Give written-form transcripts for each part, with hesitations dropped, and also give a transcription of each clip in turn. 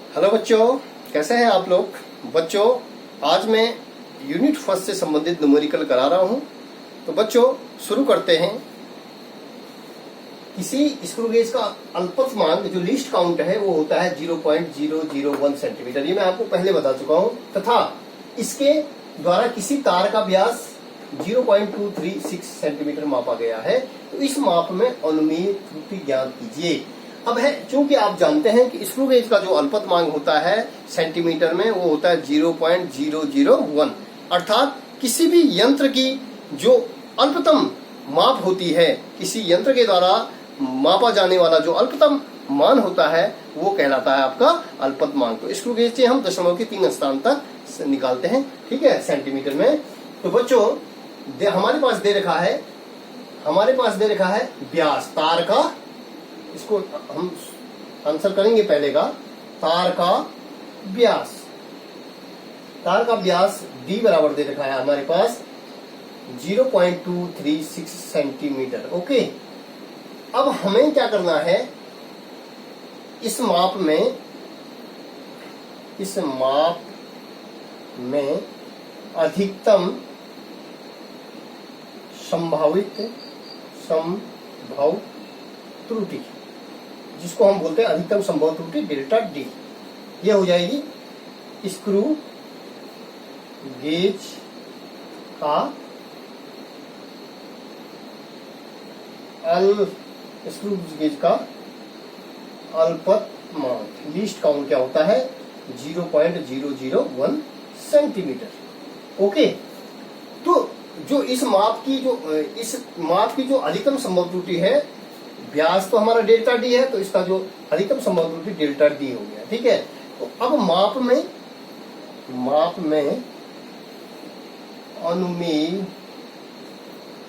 Hello बच्चों, कैसे हैं आप लोग। बच्चों, आज मैं यूनिट फर्स्ट से संबंधित न्यूमेरिकल करा रहा हूं। तो बच्चों शुरू करते हैं। किसी स्क्रू गेज का अल्पतमांक जो लीस्ट काउंट है वो होता है 0.001 सेंटीमीटर। ये मैं आपको पहले बता चुका हूं। तथा इसके द्वारा किसी तार का व्यास 0.236 सेंटीमीटर मापा गया है। तो इस माप में अनुमेय त्रुटि ज्ञात कीजिए। अब है, चूंकि आप जानते हैं कि स्क्रू गेज का जो अल्पतमांक होता है सेंटीमीटर में वो होता है 0.001, अर्थात किसी भी यंत्र की जो अल्पतम माप होती है, किसी यंत्र के द्वारा मापा जाने वाला जो अल्पतम मान होता है वो कहलाता है आपका अल्पतमांक। तो स्क्रू गेज से हम दशमलव के 3 स्थान तक निकालते हैं, ठीक है, सेंटीमीटर में। तो बच्चों हमारे पास दे रखा है व्यास तार का। इसको हम आंसर करेंगे पहले का। तार का व्यास d बराबर दे रखा है हमारे पास 0.236 सेंटीमीटर। ओके, अब हमें क्या करना है, इस माप में अधिकतम संभव त्रुटि, जिसको हम बोलते हैं अधिकतम संभव त्रुटि डेल्टा डी, ये हो जाएगी स्क्रू गेज का अल्पतमांक। लीस्ट काउंट क्या होता है 0.001 सेंटीमीटर। ओके, तो जो इस माप की जो अधिकतम संभव त्रुटि है, व्यास तो हमारा डेल्टा डी है, तो इसका जो अधिकतम संभव त्रुटि डेल्टा डी हो गया, ठीक है। तो अब माप में अनुमेय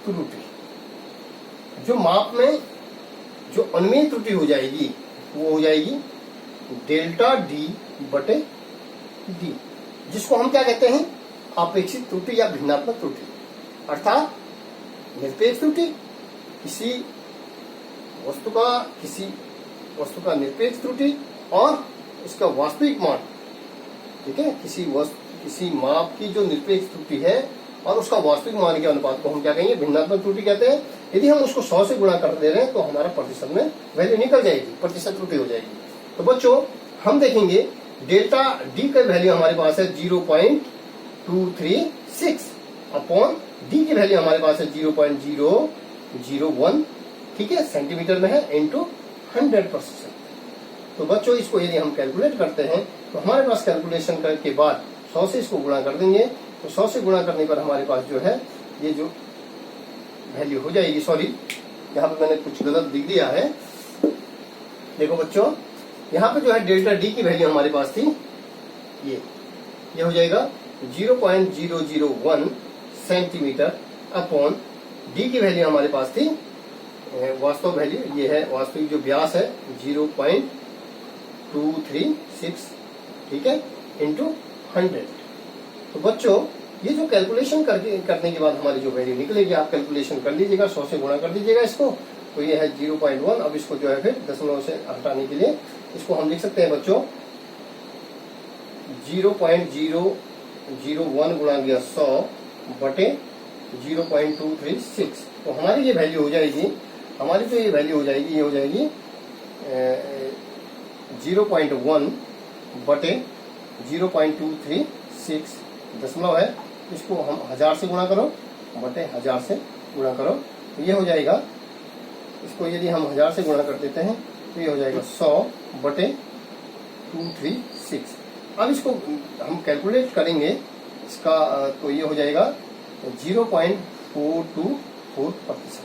त्रुटि, जो माप में जो अनुमेय त्रुटि हो जाएगी वो हो जाएगी डेल्टा डी बटे डी, जिसको हम क्या कहते हैं, अपेक्षित त्रुटि या भिन्नात्मक त्रुटि। अर्थात निरपेक्ष त्रुटि किसी वस्तु का निरपेक्ष त्रुटि और इसका वास्तविक मान, ठीक है, किसी माप की जो निरपेक्ष त्रुटि है और उसका वास्तविक मान के अनुपात को हम क्या कहेंगे, भिन्नात्मक त्रुटि कहते हैं। यदि हम उसको 100 से गुणा कर दे रहे हैं तो हमारा प्रतिशत में वैल्यू निकल जाएगी, प्रतिशत त्रुटि हो जाएगी। तो बच्चों हम देखेंगे डेल्टा डी का वैल्यू हमारे पास है 0.236 अपॉन डी की वैल्यू हमारे पास है 0.001, ठीक है, सेंटीमीटर में है, इंटू 100%। तो बच्चों इसको यदि हम कैलकुलेट करते हैं तो हमारे पास कैलकुलेशन के बाद 100 से इसको गुणा कर देंगे। तो 100 से गुणा करने पर हमारे पास जो है ये जो वैल्यू हो जाएगी, सॉरी यहाँ पे मैंने कुछ गलत लिख दिया है। देखो बच्चों, यहाँ पे जो है डेल्टा डी की वैल्यू हमारे पास थी ये हो जाएगा 0.001 सेंटीमीटर अपॉन डी की वैल्यू हमारे पास थी, वास्तव वैल्यू ये है, वास्तविक जो व्यास है 0.236, ठीक है, इंटू 100। तो बच्चों ये जो कैलकुलेशन करने के बाद हमारी जो वैल्यू निकलेगी, आप कैलकुलेशन कर लीजिएगा, 100 से गुणा कर दीजिएगा इसको, तो ये है 0.1। अब इसको जो है फिर दशमलव से हटाने के लिए इसको हम लिख सकते हैं बच्चों 0.001 गुणा गया 100 बटे 0.236। तो हमारी ये वैल्यू हो जाएगी, ये हो जाएगी 0.1 बटे 0.236 दशमलव है, इसको हम 1000 से गुणा करो बटे 1000 से गुणा करो, तो ये हो जाएगा, इसको यदि हम 1000 से गुणा कर देते हैं तो ये हो जाएगा 100 बटे 236। अब इसको हम कैलकुलेट करेंगे इसका, तो ये हो जाएगा 0.424%,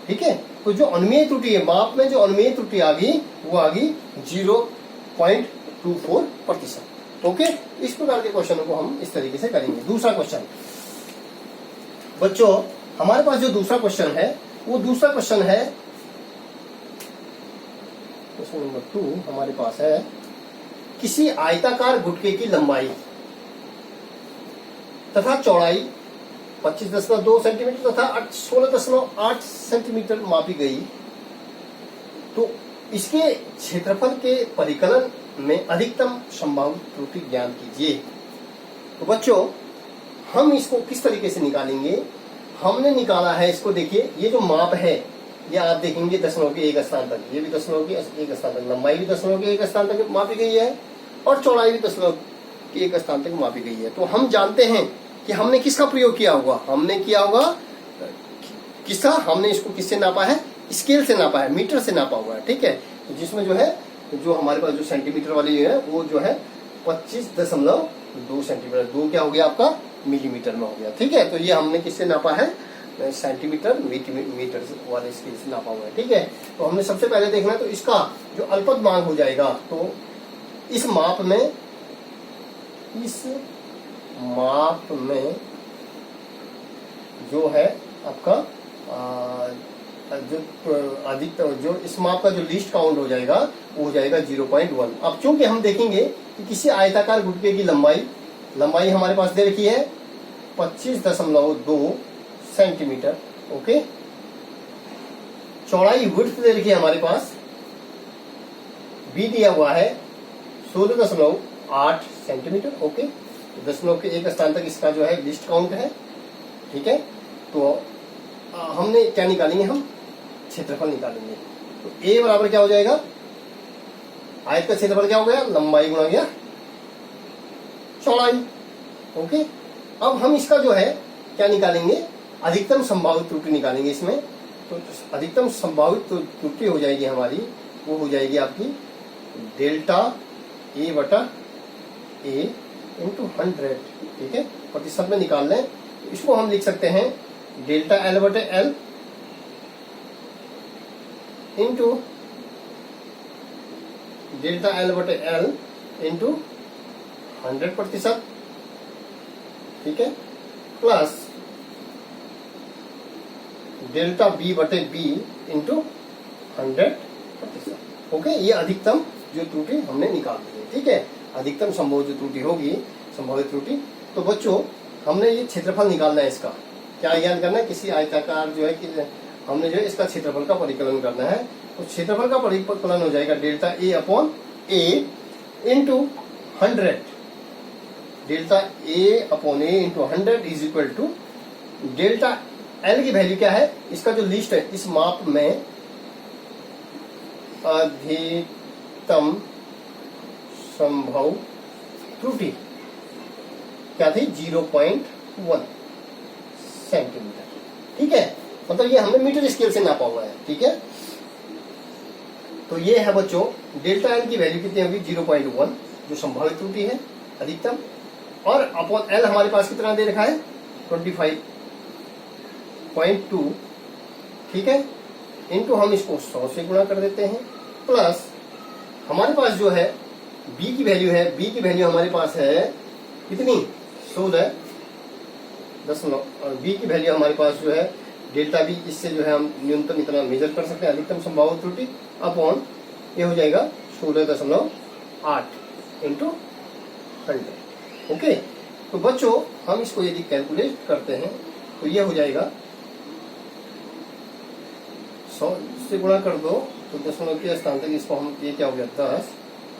ठीक है। तो जो अनुमेय त्रुटि है, माप में जो अनुमेय त्रुटि आ गई वो आ गई 0.24%। ओके, इस प्रकार के क्वेश्चन को हम इस तरीके से करेंगे। दूसरा क्वेश्चन बच्चों, हमारे पास जो दूसरा क्वेश्चन है वो दूसरा क्वेश्चन है क्वेश्चन नंबर 2 हमारे पास है, किसी आयताकार गुटके की लंबाई तथा चौड़ाई 25.2 सेंटीमीटर तथा 16.8 सेंटीमीटर मापी गई। तो इसके क्षेत्रफल के परिकलन में अधिकतम संभावित त्रुटि ज्ञात कीजिए। तो बच्चों हम इसको किस तरीके से निकालेंगे, हमने निकाला है इसको, देखिए ये जो माप है ये आप देखेंगे दशमलव के एक स्थान तक, ये भी दशमलव के एक स्थान तक, लंबाई भी दशमलव के एक स्थान तक मापी गई है और चौड़ाई भी दशमलव के एक स्थान तक मापी गई है। तो हम जानते हैं कि हमने किसका प्रयोग किया होगा, हमने किया होगा किसका, हमने इसको किससे नापा है, स्केल से नापा है, मीटर से नापा हुआ है, ठीक है। जिसमें जो है जो हमारे पास जो सेंटीमीटर वाली है वो जो है 25.2 सेंटीमीटर, 2 क्या हो गया आपका मिलीमीटर में हो गया, ठीक है। तो ये हमने किससे नापा है, सेंटीमीटर मीटर वाले स्केल से नापा हुआ है, ठीक है। तो हमने सबसे पहले देखना है तो इसका जो अल्पतमांक हो जाएगा, तो इस माप में जो है आपका जो अधिकतम जो इस माप का जो लीस्ट काउंट हो जाएगा वो हो जाएगा 0.1। अब चूंकि हम देखेंगे कि किसी आयताकार गुटके की लंबाई हमारे पास दे रखी है 25.2 सेंटीमीटर, ओके। चौड़ाई विड्थ दे रखी है हमारे पास, बी दिया हुआ है 16.8 सेंटीमीटर, ओके। दशमलव के एक स्थान तक इसका जो है लिस्ट काउंट है, ठीक है। तो हमने क्या निकालेंगे, हम क्षेत्रफल निकालेंगे। तो ए बराबर क्या हो जाएगा, आयत का क्षेत्रफल क्या हो गया, लंबाई गुणा गया चौड़ाई, ओके। अब हम इसका जो है क्या निकालेंगे, अधिकतम संभावित त्रुटि निकालेंगे इसमें। तो अधिकतम संभावित त्रुटि हो जाएगी हमारी, वो हो जाएगी आपकी डेल्टा ए बटा ए इंटू 100, ठीक है। प्रतिशत में निकाल लें तो इसको हम लिख सकते हैं डेल्टा एल बटे एल इंटू डेल्टा एल बटे एल इंटू 100%, ठीक है, प्लस डेल्टा बी बटे बी इंटू 100%, ओके। ये अधिकतम जो त्रुटि हमने निकाल दी है, ठीक है। अधिकतम संभव जो त्रुटि होगी, संभावित त्रुटि। तो बच्चों हमने ये क्षेत्रफल निकालना है, इसका क्या ज्ञान करना है, किसी आयताकार जो है कि हमने जो है इसका क्षेत्रफल का परिकलन करना है। तो क्षेत्रफल का परिकलन हो जाएगा delta A upon A into 100, delta A upon A into 100 is equal to delta L की वैल्यू क्या है, इसका जो लिस्ट है इस माप में अधिकतम संभव त्रुटि क्या थी, 0.1 सेंटीमीटर, ठीक है। मतलब ये हमने मीटर स्केल से नापा हुआ है, ठीक है। तो ये है बच्चों डेल्टा एल की वैल्यू कितनी होगी, 0.1 जो संभावित त्रुटि है अधिकतम, और अपॉन एल हमारे पास कितना दे रखा है 25.2, ठीक है, इनटू हम इसको 100 से गुणा कर देते हैं, प्लस हमारे पास जो है बी की वैल्यू है, बी की वैल्यू हमारे पास है कितनी 16 दशमलव, और बी की वैल्यू हमारे पास जो है डेल्टा बी, इससे जो है हम न्यूनतम इतना मेजर कर सकते हैं अधिकतम संभावित त्रुटि, अपॉन ये हो जाएगा 16.8 इंटू 100, ओके। तो बच्चों हम इसको यदि कैलकुलेट करते हैं तो ये हो जाएगा 100 से गुणा कर दो तो दशमलव के स्थान तक इसको हम, ये क्या हो गया 10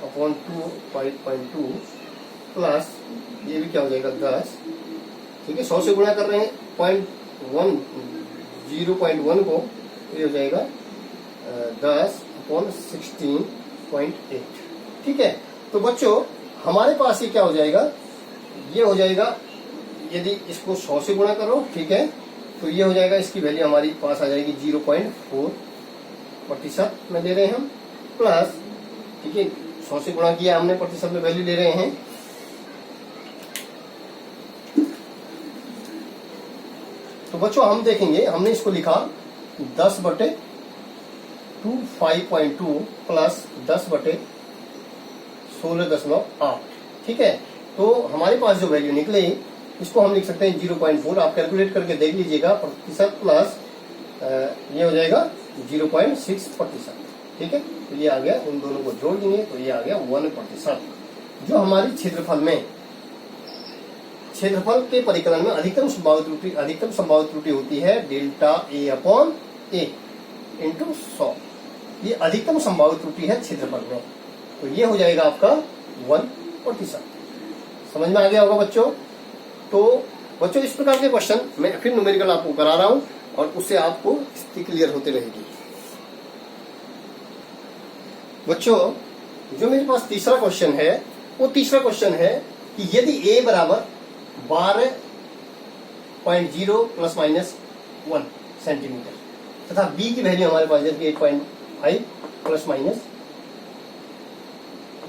अपॉन 2.2 प्लस ये भी क्या हो जाएगा 10, ठीक है। 100 से गुणा कर रहे हैं 0.1 को, ये हो जाएगा 10 अपॉन 16.8, ठीक है। तो बच्चों हमारे पास ये क्या हो जाएगा, ये हो जाएगा यदि इसको 100 से गुणा करो, ठीक है, तो ये हो जाएगा इसकी वैल्यू हमारी पास आ जाएगी 0.4% में ले रहे हैं हम, प्लस ठीक है 100 से गुणा किया हमने, प्रतिशत में वैल्यू ले रहे हैं, तो बच्चों हम देखेंगे हमने इसको लिखा 10/25.2 प्लस 10/16.8, ठीक है। तो हमारे पास जो वैल्यू निकले इसको हम लिख सकते हैं 0.4, आप कैलकुलेट करके देख लीजिएगा, प्रतिशत प्लस ये हो जाएगा 0.6%, ठीक है। तो ये आ गया, इन दोनों को जोड़ देंगे तो ये आ गया 1%। जो हमारी क्षेत्रफल के परिकलन में अधिकतम संभावित त्रुटि होती है delta A upon A into 100, ये अधिकतम संभावित त्रुटि है क्षेत्रफल में, तो ये हो जाएगा आपका 1%। समझ में आ गया होगा बच्चों। तो बच्चों इस प्रकार के क्वेश्चन मैं फिर न्यूमेरिकल आपको करा रहा हूं और उससे आपको स्थिति क्लियर होती रहेगी। बच्चों जो मेरे पास तीसरा क्वेश्चन है वो तीसरा क्वेश्चन है कि यदि a बराबर 12.0 प्लस माइनस 1 सेंटीमीटर तथा b की वैल्यू हमारे पास जबकि 8.5 प्लस माइनस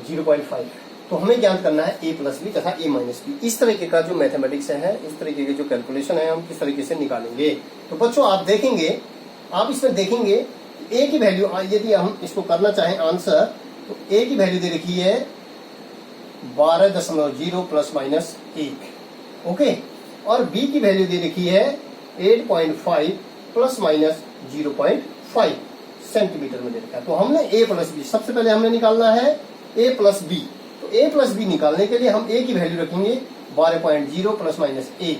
0.5, तो हमें ज्ञात करना है a प्लस बी तथा a माइनस बी। इस तरीके का जो मैथमेटिक्स है, इस तरीके के जो कैलकुलेशन है, हम किस तरीके से निकालेंगे। तो बच्चों आप देखेंगे, आप इसमें देखेंगे a की वैल्यू, यदि हम इसको करना चाहें आंसर, तो a की वैल्यू दे रखी है 12.0 प्लस माइनस 1, ओके, और b की वैल्यू दे रखी है 8.5 प्लस माइनस 0.5 सेंटीमीटर में दे रखा है। तो हमने a प्लस बी सबसे पहले हमने निकालना है a प्लस बी। तो a प्लस बी निकालने के लिए हम a की वैल्यू रखेंगे 12.0 प्लस माइनस 1,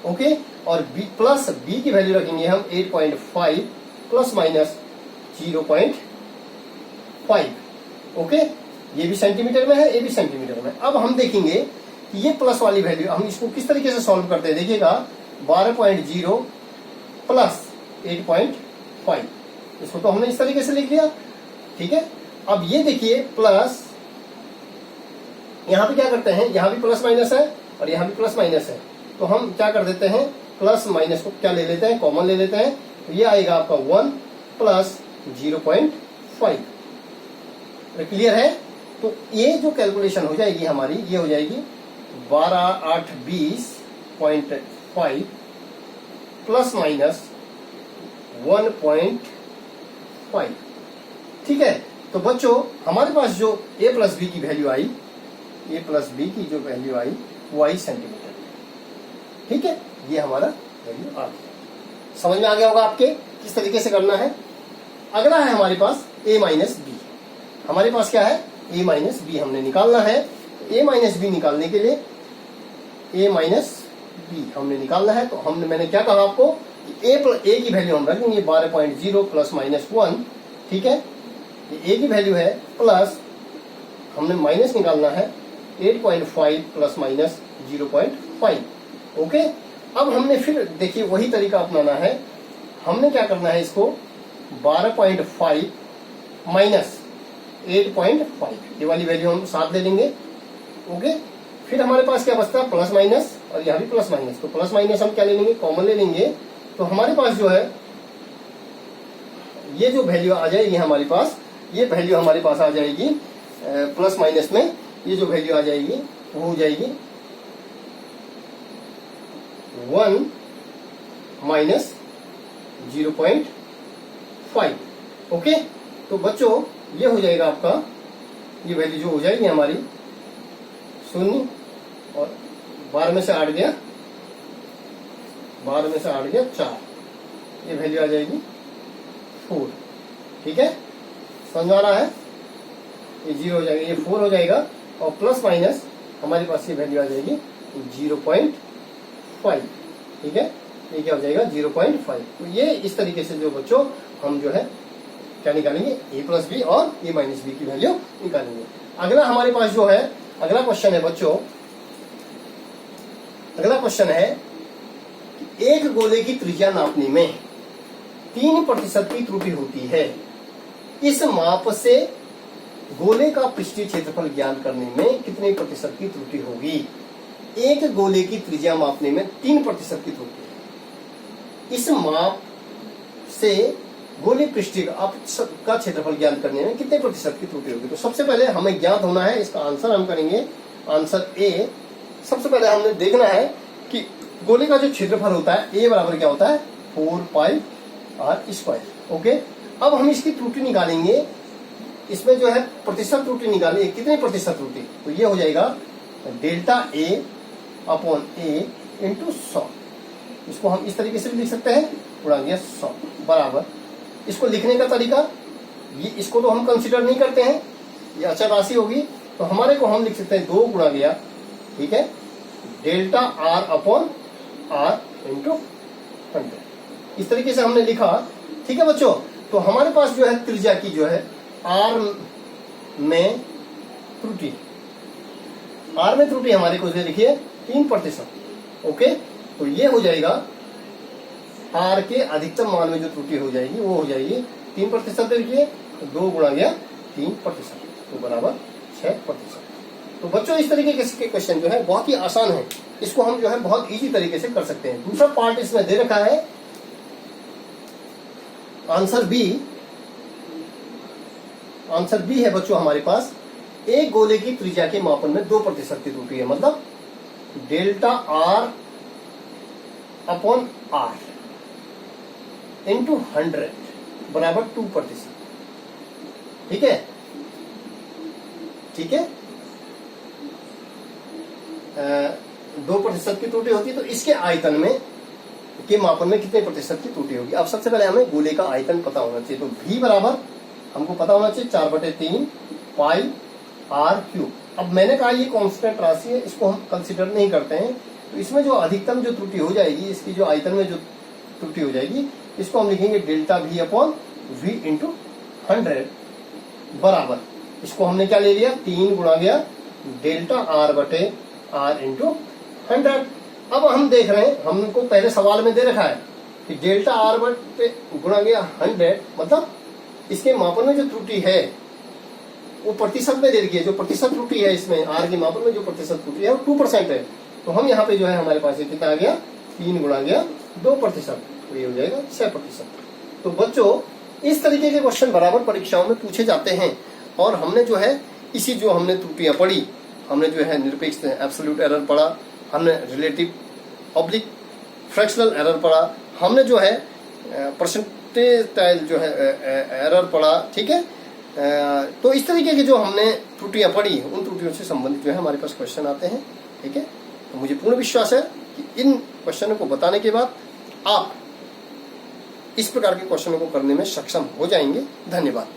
ओके, और b प्लस b की वैल्यू रखेंगे हम 8.5 प्लस माइनस 0.5, ओके। ये भी सेंटीमीटर में है, ये भी सेंटीमीटर में। अब हम देखेंगे कि ये प्लस वाली वैल्यू हम इसको किस तरीके से सॉल्व करते हैं। देखिएगा 12.0 प्लस 8.5, इसको तो हमने इस तरीके से लिख दिया, ठीक है। अब ये देखिए प्लस, यहां पे क्या करते हैं, यहां भी प्लस माइनस है और यहां भी प्लस माइनस है, तो हम क्या कर देते हैं, प्लस माइनस को क्या ले लेते हैं, कॉमन ले लेते हैं। तो ये आएगा आपका 1 प्लस 0.5। क्लियर है। तो ये जो कैलकुलेशन हो जाएगी हमारी, ये हो जाएगी 12,820.5 प्लस माइनस 1.5, ठीक है। तो बच्चों हमारे पास जो a प्लस बी की वैल्यू आई, a प्लस बी की जो वैल्यू आई वो आई सेंटीमीटर में, ठीक है। ये हमारा वैल्यू आ गया। समझ में आ गया होगा आपके किस तरीके से करना है। अगला है हमारे पास a माइनस बी। हमारे पास क्या है, a माइनस बी हमने निकालना है। a माइनस बी निकालने के लिए a माइनस बी हमने निकालना है। तो हमने, मैंने क्या कहा आपको, a की वैल्यू हम रखेंगे 12.0 प्लस माइनस 1, ठीक है। ये a की वैल्यू है, प्लस हमने माइनस निकालना है 8.5 प्लस माइनस 0.5, ओके। अब हमने फिर देखिए वही तरीका अपनाना है। हमने क्या करना है, इसको 12.5 माइनस 8.5, ये वाली वैल्यू हम साथ ले लेंगे, ओके। फिर हमारे पास क्या बचता है, प्लस माइनस, और यहाँ भी प्लस माइनस। तो प्लस माइनस हम क्या ले लेंगे, कॉमन ले लेंगे। तो हमारे पास जो है ये जो वैल्यू आ जाएगी हमारे पास, ये वैल्यू हमारे पास आ जाएगी प्लस माइनस में, ये जो वैल्यू आ जाएगी वो हो जाएगी 1 माइनस 0.5, ओके। तो बच्चों ये हो जाएगा आपका, ये वैल्यू जो हो जाएगी हमारी 0 और 12 में से 8 गया, 12 में से 8 गया 4, ये वैल्यू आ जाएगी 4, ठीक है। समझ आ रहा है, ये 0 हो जाएगा, ये 4 हो जाएगा, और प्लस माइनस हमारे पास ये वैल्यू आ जाएगी 0.5, ठीक है। ये क्या हो जाएगा 0.5। तो ये इस तरीके से जो बच्चों हम जो है क्या निकालेंगे, a प्लस बी और a माइनस बी की वैल्यू निकालेंगे। अगला हमारे पास जो है, अगला क्वेश्चन है बच्चों, अगला क्वेश्चन है कि एक गोले की त्रिज्या नापने में 3% की त्रुटि होती है। इस माप से गोले का पृष्ठीय क्षेत्रफल ज्ञात करने में कितने प्रतिशत की त्रुटि होगी। एक गोले की त्रिज्या मापने में 3% की त्रुटि है। इस माप से गोले पृष्ठीय का क्षेत्रफल ज्ञात करने में कितने प्रतिशत की त्रुटि होगी। तो सबसे पहले हमें ज्ञात होना है, इसका आंसर हम करेंगे आंसर ए। सबसे पहले हमने देखना है कि गोले का जो क्षेत्रफल होता है ए बराबर क्या होता है 4 पाई r², ओके। अब हम इसकी त्रुटि निकालेंगे, इसमें जो है प्रतिशत त्रुटि निकालेंगे, कितने प्रतिशत त्रुटि। तो ये हो जाएगा delta a upon a into 100। इसको हम इस तरीके से भी लिख सकते हैं, उड़ा गया 100 बराबर। इसको लिखने का तरीका, ये इसको तो हम कंसीडर नहीं करते हैं, ये अचर राशि होगी, तो हमारे को हम लिख सकते हैं 2 गुणा गया, ठीक है, delta r upon r into 100। इस तरीके से हमने लिखा, ठीक है बच्चों। तो हमारे पास जो है त्रिज्या की जो है r में त्रुटि, आर में त्रुटि हमारे को लिखिए 3%। ओके, तो ये हो जाएगा आर के अधिकतम मान में जो त्रुटि हो जाएगी वो हो जाएगी 3% लिखिए, तो 2 गुणा गया 3%, तो बराबर 6%। तो बच्चों इस तरीके के क्वेश्चन जो है बहुत ही आसान है, इसको हम जो है बहुत इजी तरीके से कर सकते हैं। दूसरा पार्ट इसमें दे रखा है आंसर बी। आंसर बी है बच्चों हमारे पास, एक गोले की त्रिज्या के मापन में 2% की त्रुटि है, मतलब delta R upon R into 100 बराबर 2%। ठीक है, ठीक है, 2% की त्रुटि होती है, तो इसके आयतन में के मापन में कितने प्रतिशत की त्रुटि होगी। अब सबसे पहले हमें गोले का आयतन पता होना चाहिए, तो v बराबर हमको पता होना चाहिए 4/3 पाई आर क्यूब। अब मैंने कहा ये कांस्टेंट राशि है, इसको हम कंसिडर नहीं करते हैं, तो इसमें जो अधिकतम जो त्रुटि हो जाएगी, इसकी जो आयतन में जो त्रुटि हो जाएगी, इसको हम लिखेंगे delta v upon v into 100 बराबर, इसको हमने क्या ले लिया 3 गुणा गया डेल्टा आर बटे आर इंटू 100। अब हम देख रहे हैं, हमको पहले सवाल में दे रखा है कि डेल्टा आर बटे गुणा गया 100, मतलब इसके मापन में जो त्रुटि है वो प्रतिशत में दे रखी है। जो प्रतिशत त्रुटि है इसमें आर के मापन में जो प्रतिशत त्रुटि है वो 2% है, तो हम यहाँ पे जो है हमारे पास कितना आ गया 3 गुणा गया 2%, तो ये हो जाएगा 6%। तो बच्चों इस तरीके के क्वेश्चन बराबर परीक्षाओं में पूछे जाते हैं, और हमने जो है इसी जो हमने त्रुटियां पढ़ी, हमने जो है निरपेक्ष एब्सोल्यूट एरर पढ़ा, हमने रिलेटिव ऑब्लिक फ्रैक्शनल एरर पढ़ा, हमने जो है परसेंटेज जो है एरर पढ़ा। ठीक है, तो इस तरीके की जो हमने त्रुटियां पढ़ी, उन त्रुटियों से संबंधित जो है हमारे पास क्वेश्चन आते हैं। ठीक है, तो मुझे पूर्ण विश्वास है कि इन क्वेश्चनों को बताने के बाद आप इस प्रकार के क्वेश्चनों को करने में सक्षम हो जाएंगे। धन्यवाद।